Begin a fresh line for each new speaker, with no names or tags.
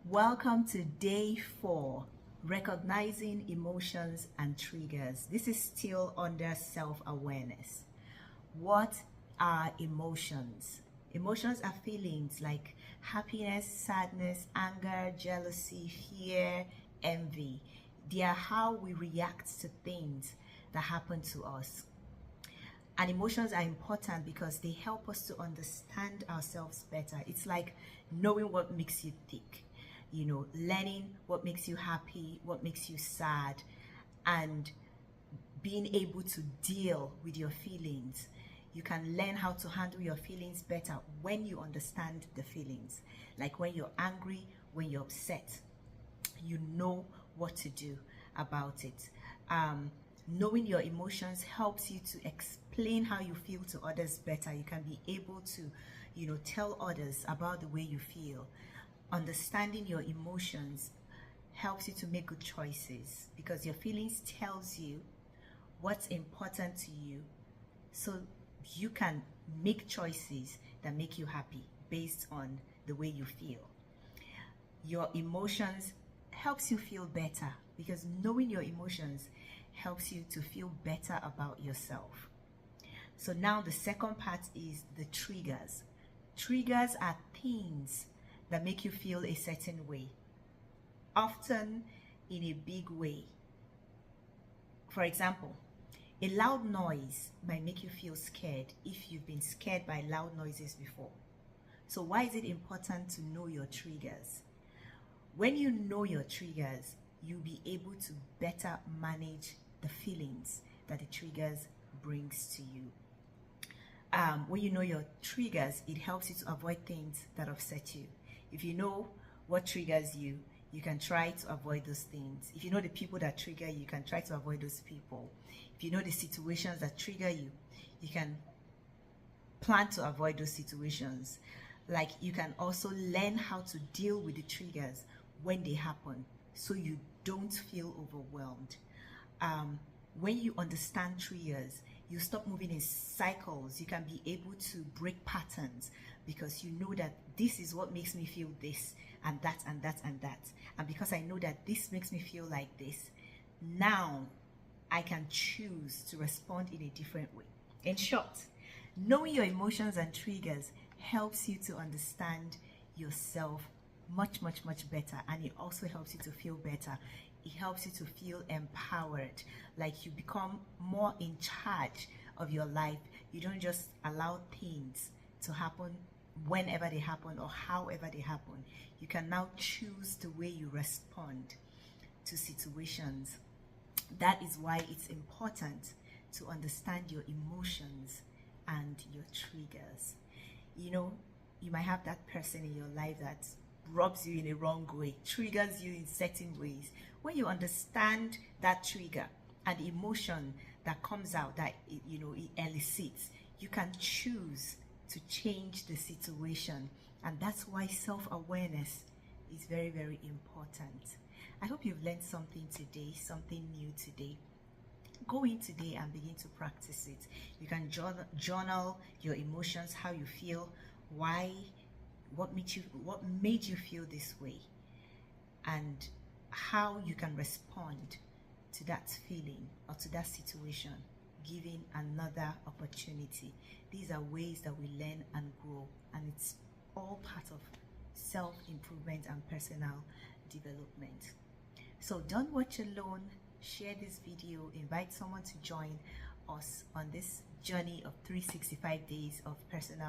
Welcome to day 4, recognizing emotions and triggers. This is still under self-awareness. What are emotions? Emotions are feelings like happiness, sadness, anger, jealousy, fear, envy. They are how we react to things that happen to us. And emotions are important because they help us to understand ourselves better. It's like knowing what makes you tick, learning what makes you happy, what makes you sad, and being able to deal with your feelings. You can learn how to handle your feelings better when you understand the feelings. Like when you're angry, when you're upset, you know what to do about it. Knowing your emotions helps you to explain how you feel to others better. You can be able to, tell others about the way you feel. Understanding your emotions helps you to make good choices because your feelings tells you what's important to you, so you can make choices that make you happy based on the way you feel. Your emotions helps you feel better because knowing your emotions helps you to feel better about yourself. So now the second part is the triggers. Triggers are things that make you feel a certain way, often in a big way. For example, a loud noise might make you feel scared if you've been scared by loud noises before. So why is it important to know your triggers? When you know your triggers, you'll be able to better manage the feelings that the triggers brings to you. When you know your triggers, it helps you to avoid things that upset you. If you know what triggers you, you can try to avoid those things. If you know the people that trigger you, you can try to avoid those people. If you know the situations that trigger you, you can plan to avoid those situations. Like, you can also learn how to deal with the triggers when they happen so you don't feel overwhelmed. When you understand triggers, you stop moving in cycles. You can be able to break patterns because you know that this is what makes me feel this and that and that and that. And because I know that this makes me feel like this, now I can choose to respond in a different way. In short, knowing your emotions and triggers helps you to understand yourself much better, and it also helps you to feel better. It helps you to feel empowered, like you become more in charge of your life. You don't just allow things to happen whenever they happen or however they happen. You can now choose the way you respond to situations. That is why it's important to understand your emotions and your triggers. You might have that person in your life that rubs you in a wrong way, triggers you in certain ways. When you understand that trigger and the emotion that comes out, that it elicits, you can choose to change the situation. And that's why self-awareness is very important. I hope you've learned something today, something new today. Go in today and begin to practice it. You can journal your emotions, how you feel, why, what made you feel this way, and how you can respond to that feeling or to that situation, giving another opportunity. These are ways that we learn and grow, and it's all part of self-improvement and personal development. So don't watch alone. Share this video, invite someone to join us on this journey of 365 days of personal